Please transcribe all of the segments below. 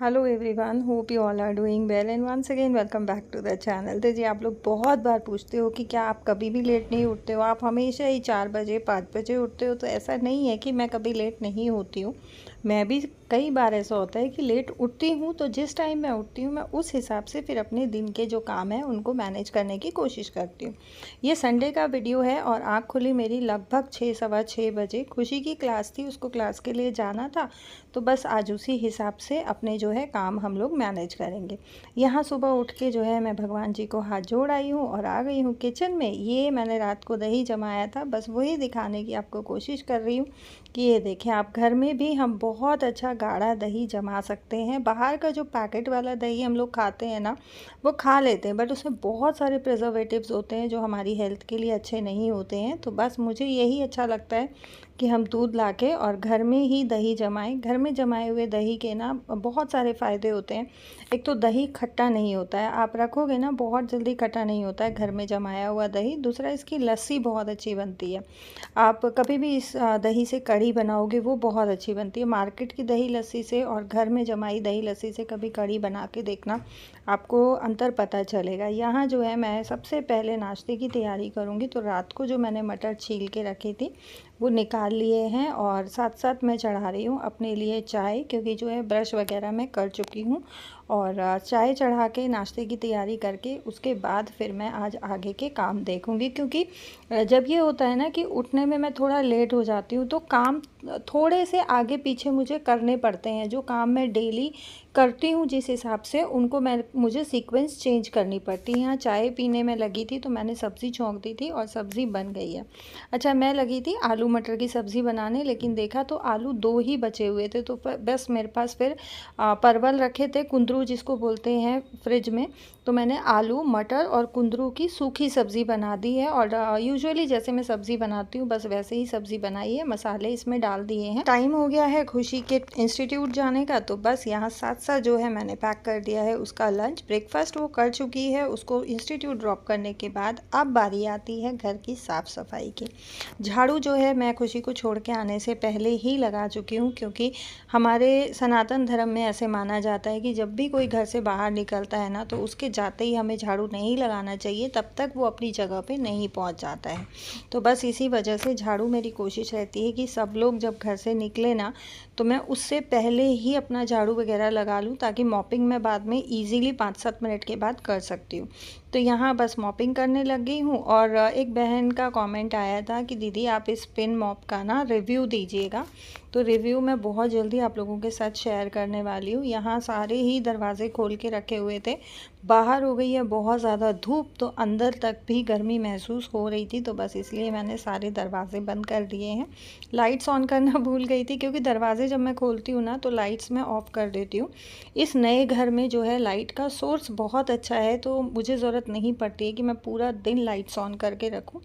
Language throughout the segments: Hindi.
Hello everyone, hope you all are doing well and once again welcome back to the channel. तो जी, आप लोग बहुत बार पूछते हो कि क्या आप कभी भी लेट नहीं उठते हो, आप हमेशा ही 4 बजे 5 बजे उठते हो। तो ऐसा नहीं है कि मैं कभी लेट नहीं होती हूँ। मैं भी कई बार ऐसा होता है कि लेट उठती हूँ, तो जिस टाइम मैं उठती हूँ मैं उस हिसाब से फिर अपने दिन के जो काम हैं उनको मैनेज करने की कोशिश करती हूँ। ये संडे का वीडियो है और आँख खुली मेरी लगभग 6 सवा 6 बजे। खुशी की क्लास थी, उसको क्लास के लिए जाना था, तो बस आज उसी हिसाब से अपने जो है काम हम लोग मैनेज करेंगे। यहाँ सुबह उठ के जो है मैं भगवान जी को हाथ जोड़ आई हूँ और आ गई हूँ किचन में। ये मैंने रात को दही जमाया था, बस वही दिखाने की आपको कोशिश कर रही हूँ कि ये देखें, आप घर में भी हम बहुत अच्छा गाढ़ा दही जमा सकते हैं। बाहर का जो पैकेट वाला दही हम लोग खाते हैं ना, वो खा लेते हैं, बट उसमें बहुत सारे प्रिजर्वेटिव्स होते हैं जो हमारी हेल्थ के लिए अच्छे नहीं होते हैं। तो बस मुझे यही अच्छा लगता है कि हम दूध लाके और घर में ही दही जमाएं। घर में जमाए हुए दही के ना बहुत सारे फ़ायदे होते हैं। एक तो दही खट्टा नहीं होता है, आप रखोगे ना बहुत जल्दी खट्टा नहीं होता है घर में जमाया हुआ दही। दूसरा, इसकी लस्सी बहुत अच्छी बनती है। आप कभी भी इस दही से कढ़ी बनाओगे वो बहुत अच्छी बनती है। मार्केट की दही लस्सी से और घर में जमाई दही लस्सी से कभी कढ़ी बना के देखना, आपको अंतर पता चलेगा। यहाँ जो है मैं सबसे पहले नाश्ते की तैयारी करूँगी। तो रात को जो मैंने मटर छील के रखी थी वो निकाल लिए हैं और साथ साथ मैं चढ़ा रही हूँ अपने लिए चाय, क्योंकि जो है ब्रश वगैरह मैं कर चुकी हूँ। और चाय चढ़ा के नाश्ते की तैयारी करके उसके बाद फिर मैं आज आगे के काम देखूँगी। क्योंकि जब ये होता है ना कि उठने में मैं थोड़ा लेट हो जाती हूँ, तो काम थोड़े से आगे पीछे मुझे करने पड़ते हैं। जो काम मैं डेली करती हूँ जिस हिसाब से, उनको मुझे सीक्वेंस चेंज करनी पड़ती है। यहाँ चाय पीने में लगी थी तो मैंने सब्ज़ी छौंक दी थी और सब्ज़ी बन गई है। अच्छा, मैं लगी थी आलू मटर की सब्ज़ी बनाने, लेकिन देखा तो आलू 2 ही बचे हुए थे। तो बस मेरे पास फिर परवल रखे थे, कुंदरू जिसको बोलते हैं फ्रिज में। तो मैंने आलू मटर और कुंदरू की सूखी सब्ज़ी बना दी है और यूजुअली जैसे मैं सब्ज़ी बनाती हूँ बस वैसे ही सब्ज़ी बनाई है। मसाले इसमें डाल दिए हैं। टाइम हो गया है खुशी के इंस्टीट्यूट जाने का, तो बस यहाँ साथ साथ जो है मैंने पैक कर दिया है उसका लंच। ब्रेकफास्ट वो कर चुकी है, उसको इंस्टीट्यूट ड्रॉप करने के बाद अब बारी आती है घर की साफ़ सफाई की। झाड़ू जो है मैं खुशी को छोड़ के आने से पहले ही लगा चुकी हूँ, क्योंकि हमारे सनातन धर्म में ऐसे माना जाता है कि जब भी कोई घर से बाहर निकलता है ना, तो उसके जाते ही हमें झाड़ू नहीं लगाना चाहिए, तब तक वो अपनी जगह पे नहीं पहुँच जाता है। तो बस इसी वजह से झाड़ू मेरी कोशिश रहती है कि सब लोग जब घर से निकले ना, तो मैं उससे पहले ही अपना झाड़ू वगैरह लगा लूँ, ताकि मॉपिंग मैं बाद में ईज़िली 5-7 मिनट के बाद कर सकती हूँ। तो यहाँ बस मॉपिंग करने लग गई हूँ। और एक बहन का कमेंट आया था कि दीदी आप इस पिन मॉप का ना रिव्यू दीजिएगा। तो रिव्यू मैं बहुत जल्दी आप लोगों के साथ शेयर करने वाली हूँ। यहाँ सारे ही दरवाजे खोल के रखे हुए थे। बाहर हो गई है बहुत ज़्यादा धूप, तो अंदर तक भी गर्मी महसूस हो रही थी, तो बस इसलिए मैंने सारे दरवाजे बंद कर दिए हैं। लाइट्स ऑन करना भूल गई थी, क्योंकि दरवाजे जब मैं खोलती हूँ ना तो लाइट्स मैं ऑफ़ कर देती हूँ। इस नए घर में जो है लाइट का सोर्स बहुत अच्छा है, तो मुझे ज़रूरत नहीं पड़ती है कि मैं पूरा दिन लाइट्स ऑन करके रखूँ।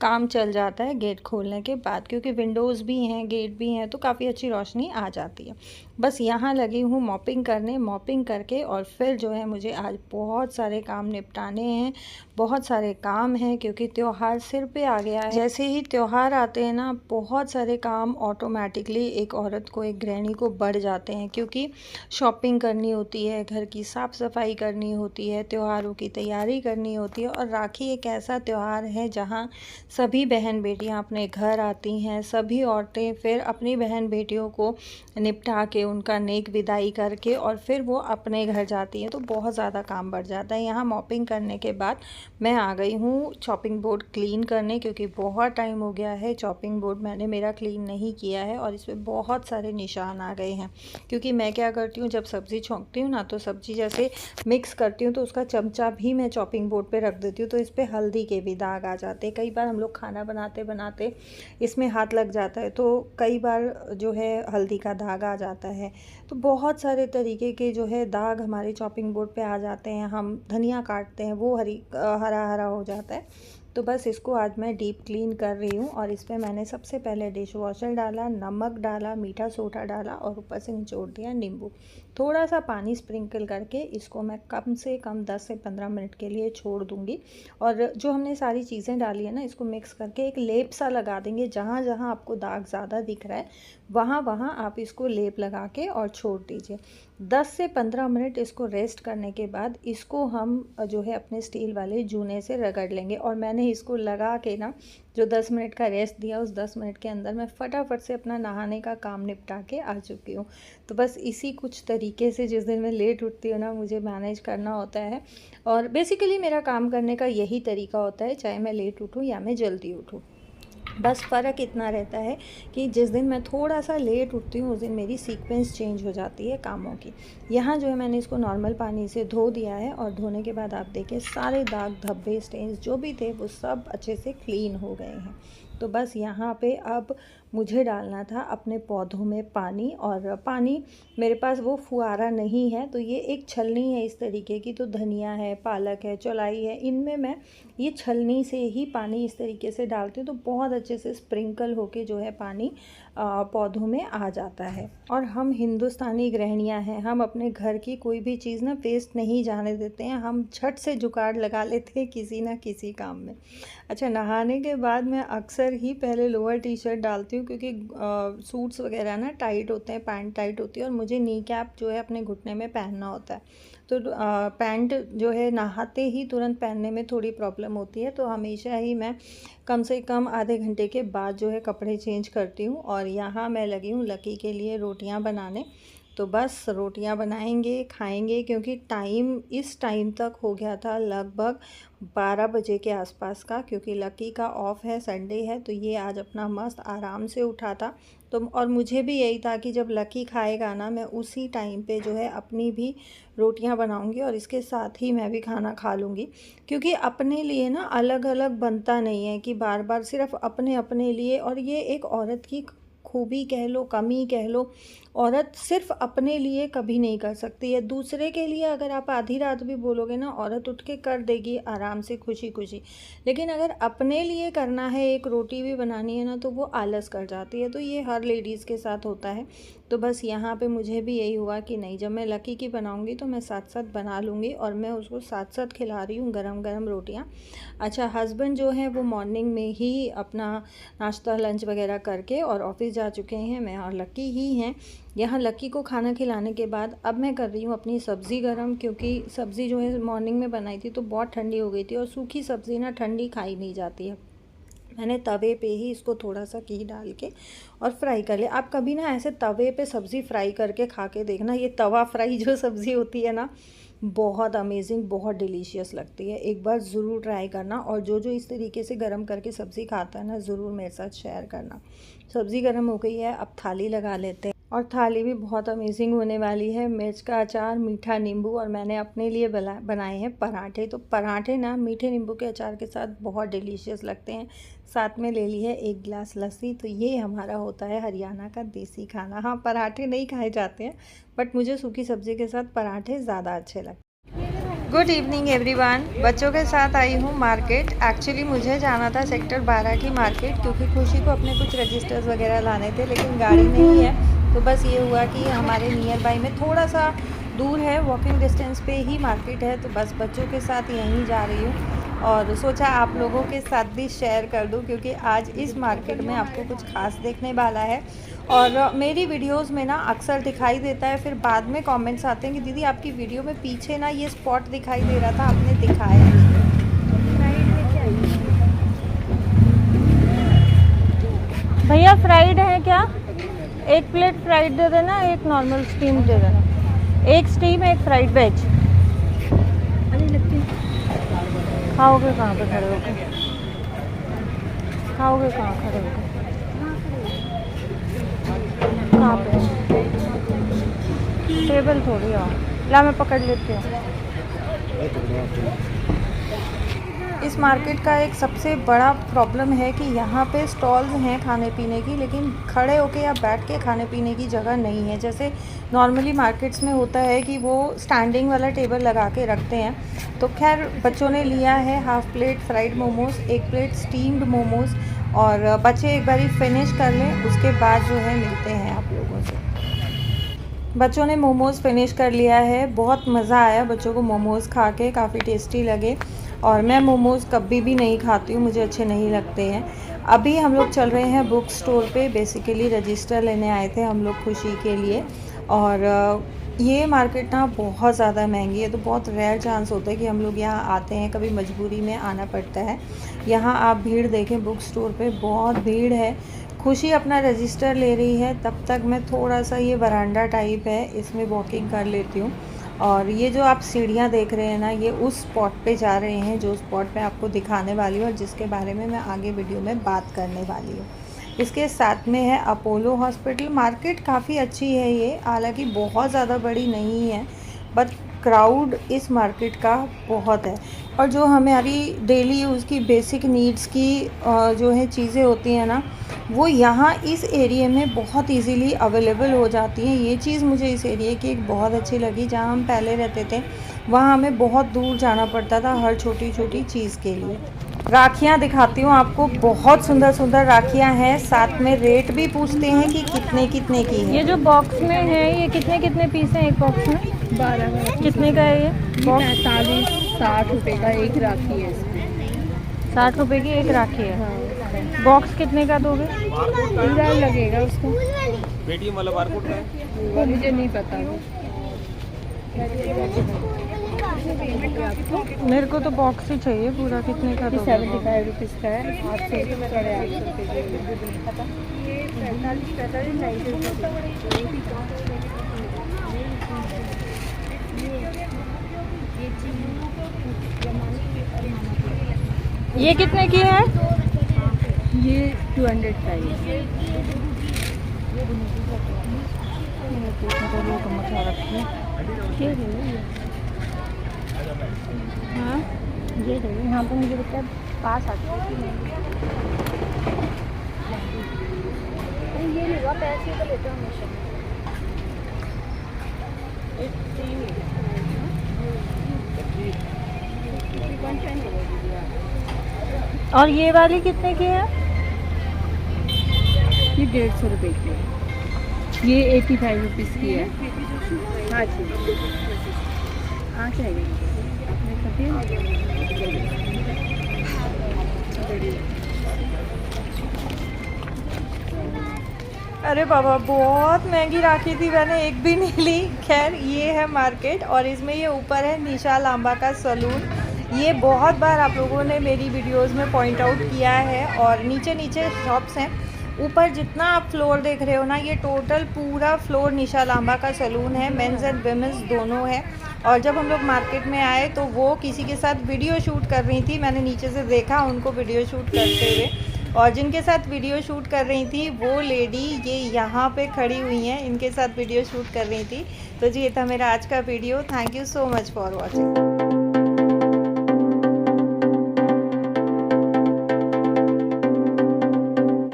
काम चल जाता है गेट खोलने के बाद, क्योंकि विंडोज़ भी हैं गेट भी हैं, तो काफ़ी अच्छी रोशनी आ जाती है। बस यहाँ लगी हूँ मॉपिंग करने। मॉपिंग करके और फिर जो है मुझे आज बहुत सारे काम निपटाने हैं। बहुत सारे काम हैं, क्योंकि त्यौहार सिर पे आ गया है। जैसे ही त्यौहार आते हैं ना, बहुत सारे काम ऑटोमेटिकली एक औरत को, एक गृहिणी को बढ़ जाते हैं, क्योंकि शॉपिंग करनी होती है, घर की साफ़ सफाई करनी होती है, त्योहारों की तैयारी करनी होती है। और राखी एक ऐसा त्यौहार है जहाँ सभी बहन बेटियाँ अपने घर आती हैं। सभी औरतें फिर अपनी बहन बेटियों को निपटा के उनका नेक विदाई करके और फिर वो अपने घर जाती हैं, तो बहुत ज़्यादा काम बढ़ जाता है। यहाँ मॉपिंग करने के बाद मैं आ गई हूँ चॉपिंग बोर्ड क्लीन करने, क्योंकि बहुत टाइम हो गया है चॉपिंग बोर्ड मैंने मेरा क्लीन नहीं किया है और इसमें बहुत सारे निशान आ गए हैं। क्योंकि मैं क्या करती हूँ, जब सब्ज़ी छौंकती हूँ ना, तो सब्ज़ी जैसे मिक्स करती हूँ तो उसका चमचा भी मैं चॉपिंग बोर्ड पे रख देती हूँ, तो इस पर हल्दी के भी दाग आ जाते हैं। कई बार हम लोग खाना बनाते बनाते इसमें हाथ लग जाता है, तो कई बार जो है हल्दी का दाग आ जाता है। तो बहुत सारे तरीके के जो है दाग हमारे चॉपिंग बोर्ड पे आ जाते हैं। हम धनिया काटते हैं वो हरा हरा हो जाता है। तो बस इसको आज मैं डीप क्लीन कर रही हूँ। और इस पर मैंने सबसे पहले डिश वॉशर डाला, नमक डाला, मीठा सोडा डाला और ऊपर से निचोड़ दिया नींबू। थोड़ा सा पानी स्प्रिंकल करके इसको मैं कम से कम 10 से 15 मिनट के लिए छोड़ दूँगी। और जो हमने सारी चीज़ें डाली है ना, इसको मिक्स करके एक लेप सा लगा देंगे। जहाँ जहाँ आपको दाग ज़्यादा दिख रहा है वहाँ वहाँ आप इसको लेप लगा के और छोड़ दीजिए। 10 से 15 मिनट इसको रेस्ट करने के बाद इसको हम जो है अपने स्टील वाले जूने से रगड़ लेंगे। और मैंने इसको लगा के ना जो 10 मिनट का रेस्ट दिया, उस 10 मिनट के अंदर मैं फटाफट से अपना नहाने का काम निपटा के आ चुकी हूँ। तो बस इसी कुछ तरीके से जिस दिन मैं लेट उठती हूँ ना, मुझे मैनेज करना होता है। और बेसिकली मेरा काम करने का यही तरीका होता है, चाहे मैं लेट उठूँ या मैं जल्दी उठूँ। बस फ़र्क इतना रहता है कि जिस दिन मैं थोड़ा सा लेट उठती हूँ उस दिन मेरी सीक्वेंस चेंज हो जाती है कामों की। यहाँ जो है मैंने इसको नॉर्मल पानी से धो दिया है और धोने के बाद आप देखिए सारे दाग धब्बे स्टेन्स जो भी थे वो सब अच्छे से क्लीन हो गए हैं। तो बस यहाँ पे अब मुझे डालना था अपने पौधों में पानी। और पानी मेरे पास वो फुहारा नहीं है, तो ये एक छलनी है इस तरीके की। तो धनिया है, पालक है, चौलाई है, इनमें मैं ये छलनी से ही पानी इस तरीके से डालती हूँ। तो बहुत अच्छे से स्प्रिंकल होके जो है पानी पौधों में आ जाता है। और हम हिंदुस्तानी गृहिणियाँ हैं, हम अपने घर की कोई भी चीज़ ना वेस्ट नहीं जाने देते हैं। हम झट से जुगाड़ लगा लेते हैं किसी ना किसी काम में। अच्छा, नहाने के बाद मैं अक्सर ही पहले लोअर टी शर्ट डालती हूँ, क्योंकि सूट्स वगैरह ना टाइट होते हैं, पैंट टाइट होती है और मुझे नी कैप जो है अपने घुटने में पहनना होता है। तो पैंट जो है नहाते ही तुरंत पहनने में थोड़ी प्रॉब्लम होती है। तो हमेशा ही मैं कम से कम आधे घंटे के बाद जो है कपड़े चेंज करती हूँ। और यहाँ मैं लगी हूँ लकी के लिए रोटियाँ बनाने। तो बस रोटियां बनाएंगे, खाएंगे, क्योंकि इस टाइम तक हो गया था लगभग 12 बजे के आसपास का, क्योंकि लकी का ऑफ है, संडे है। तो ये आज अपना मस्त आराम से उठा था। तो और मुझे भी यही था कि जब लकी खाएगा ना, मैं उसी टाइम पे जो है अपनी भी रोटियां बनाऊंगी और इसके साथ ही मैं भी खाना खा लूँगी। क्योंकि अपने लिए ना अलग अलग बनता नहीं है कि बार बार सिर्फ अपने अपने लिए। और ये एक औरत की खूबी कह लो, कमी कह लो, औरत सिर्फ अपने लिए कभी नहीं कर सकती है। दूसरे के लिए अगर आप आधी रात भी बोलोगे ना, औरत उठ के कर देगी आराम से, खुशी खुशी। लेकिन अगर अपने लिए करना है, एक रोटी भी बनानी है ना, तो वो आलस कर जाती है। तो ये हर लेडीज़ के साथ होता है। तो बस यहाँ पे मुझे भी यही हुआ कि नहीं, जब मैं लकी की बनाऊँगी तो मैं साथ साथ बना लूँगी। और मैं उसको साथ साथ खिला रही हूँ गरम गरम रोटियाँ। अच्छा, हस्बैंड जो है वो मॉर्निंग में ही अपना नाश्ता लंच वगैरह करके और ऑफिस जा चुके हैं। मैं और लकी ही हैं यहाँ। लकी को खाना खिलाने के बाद अब मैं कर रही हूँ अपनी सब्ज़ी गरम, क्योंकि सब्ज़ी जो है मॉर्निंग में बनाई थी तो बहुत ठंडी हो गई थी। और सूखी सब्ज़ी ना ठंडी खाई नहीं जाती है। मैंने तवे पे ही इसको थोड़ा सा घी डाल के और फ्राई कर लिया। आप कभी ना ऐसे तवे पे सब्ज़ी फ्राई करके खा के देखना। ये तवा फ्राई जो सब्ज़ी होती है ना, बहुत अमेजिंग, बहुत डिलीशियस लगती है। एक बार ज़रूर ट्राई करना। और जो जो इस तरीके से गरम करके सब्ज़ी खाता है ना, ज़रूर मेरे साथ शेयर करना। सब्ज़ी गरम हो गई है, अब थाली लगा लेते हैं। और थाली भी बहुत अमेजिंग होने वाली है। मिर्च का अचार, मीठा नींबू, और मैंने अपने लिए बनाए हैं पराठे। तो पराठे ना मीठे नींबू के अचार के साथ बहुत डिलीशियस लगते हैं। साथ में ले ली है 1 गिलास लस्सी। तो ये हमारा होता है हरियाणा का देसी खाना। हाँ, पराठे नहीं खाए जाते हैं, बट मुझे सूखी सब्ज़ी के साथ पराठे ज़्यादा अच्छे लगते हैं। Good evening everyone. बच्चों के साथ आई हूँ मार्केट। एक्चुअली मुझे जाना था सेक्टर 12 की मार्केट, क्योंकि खुशी को अपने कुछ रजिस्टर्स वगैरह लाने थे, लेकिन गाड़ी नहीं है। तो बस ये हुआ कि हमारे नियर बाई में थोड़ा सा दूर है, वॉकिंग डिस्टेंस पे ही मार्केट है। तो बस बच्चों के साथ यहीं जा रही हूँ और सोचा आप लोगों के साथ भी शेयर कर दूँ, क्योंकि आज इस मार्केट में आपको कुछ खास देखने वाला है। और मेरी वीडियोस में ना अक्सर दिखाई देता है, फिर बाद में कमेंट्स आते हैं कि दीदी आपकी वीडियो में पीछे ना ये स्पॉट दिखाई दे रहा था, आपने दिखाया नहीं। भैया फ्राइड है क्या? एक प्लेट फ्राइड दे देना, एक नॉर्मल स्टीम दे देना। एक स्टीम, एक फ्राइड वेज। खाओगे कहाँ पे खड़े होकर? खाओगे कहाँ खड़े होकर? कहाँ पे? टेबल थोड़ी आओ, ला मैं पकड़ लेती हूँ। इस मार्केट का एक सबसे बड़ा प्रॉब्लम है कि यहाँ पे स्टॉल्स हैं खाने पीने की, लेकिन खड़े होके या बैठ के खाने पीने की जगह नहीं है। जैसे नॉर्मली मार्केट्स में होता है कि वो स्टैंडिंग वाला टेबल लगा के रखते हैं। तो खैर बच्चों ने लिया है half plate fried momos, 1 plate steamed momos, और बच्चे एक बारी फिनिश कर लें, उसके बाद जो है मिलते हैं आप लोगों से। बच्चों ने मोमोज़ फिनिश कर लिया है। बहुत मज़ा आया बच्चों को मोमोज़ खा के, काफ़ी टेस्टी लगे। और मैं मोमोज़ कभी भी नहीं खाती हूँ, मुझे अच्छे नहीं लगते हैं। अभी हम लोग चल रहे हैं बुक स्टोर पे, बेसिकली रजिस्टर लेने आए थे हम लोग खुशी के लिए। और ये मार्केट ना बहुत ज़्यादा महंगी है, तो बहुत रेयर चांस होता है कि हम लोग यहाँ आते हैं, कभी मजबूरी में आना पड़ता है। यहाँ आप भीड़ देखें, बुक स्टोर पे बहुत भीड़ है। खुशी अपना रजिस्टर ले रही है, तब तक मैं थोड़ा सा, ये वरांडा टाइप है, इसमें वॉकिंग कर लेती हूँ। और ये जो आप सीढ़ियाँ देख रहे हैं ना, ये उस स्पॉट पे जा रहे हैं जो स्पॉट मैं आपको दिखाने वाली हूँ और जिसके बारे में मैं आगे वीडियो में बात करने वाली हूँ। इसके साथ में है अपोलो हॉस्पिटल। मार्केट काफ़ी अच्छी है ये, हालांकि बहुत ज़्यादा बड़ी नहीं है, बट क्राउड इस मार्केट का बहुत है। और जो हमारी डेली यूज़ की बेसिक नीड्स की जो है चीज़ें होती हैं ना, वो यहाँ इस एरिया में बहुत इजीली अवेलेबल हो जाती हैं। ये चीज़ मुझे इस एरिया की एक बहुत अच्छी लगी। जहाँ हम पहले रहते थे वहाँ हमें बहुत दूर जाना पड़ता था हर छोटी छोटी चीज़ के लिए। राखियाँ दिखाती हूँ आपको, बहुत सुंदर सुंदर राखियाँ हैं। साथ में रेट भी पूछते हैं कि कितने कितने की है। ये जो बॉक्स में है ये कितने कितने पीस हैं एक बॉक्स में? 12 कितने का है ये बॉक्स? 45-60 रुपये का एक राखी है इसमें। 60 रुपये की एक राखी है। हाँ, बॉक्स कितने का दोगे? पूरा लगेगा उसको। पेटीएम वाला बारकोड है, वो मुझे नहीं पता। मेरे को तो बॉक्स ही चाहिए पूरा। कितने का दोगे? 75 रुपीज़ का है। 800 रुपये ये कितने की है? ये 200 का है। हाँ ये देखो, यहाँ पर मुझे बच्चा पास आता है। ये नहीं हुआ, पैसे तो लेते हो हमेशा। और ये वाली कितने की है? ये 150 रुपये की है। ये 85 रुपीज़ की है। हाँ जी, हाँ चाहिए। अरे बाबा, बहुत महंगी राखी थी, मैंने एक भी नहीं ली। खैर, ये है मार्केट और इसमें ये ऊपर है निशा लांबा का सलून। ये बहुत बार आप लोगों ने मेरी वीडियोस में पॉइंट आउट किया है। और नीचे नीचे शॉप्स हैं। ऊपर जितना आप फ्लोर देख रहे हो ना, ये टोटल पूरा फ्लोर निशा लांबा का सलून है। मेंस एंड विमेंस दोनों है। और जब हम लोग मार्केट में आए तो वो किसी के साथ वीडियो शूट कर रही थी, मैंने नीचे से देखा उनको वीडियो शूट करते हुए। और जिनके साथ वीडियो शूट कर रही थी वो लेडी ये यहाँ पे खड़ी हुई हैं, इनके साथ वीडियो शूट कर रही थी। तो जी, ये था मेरा आज का video. Thank you so much for watching.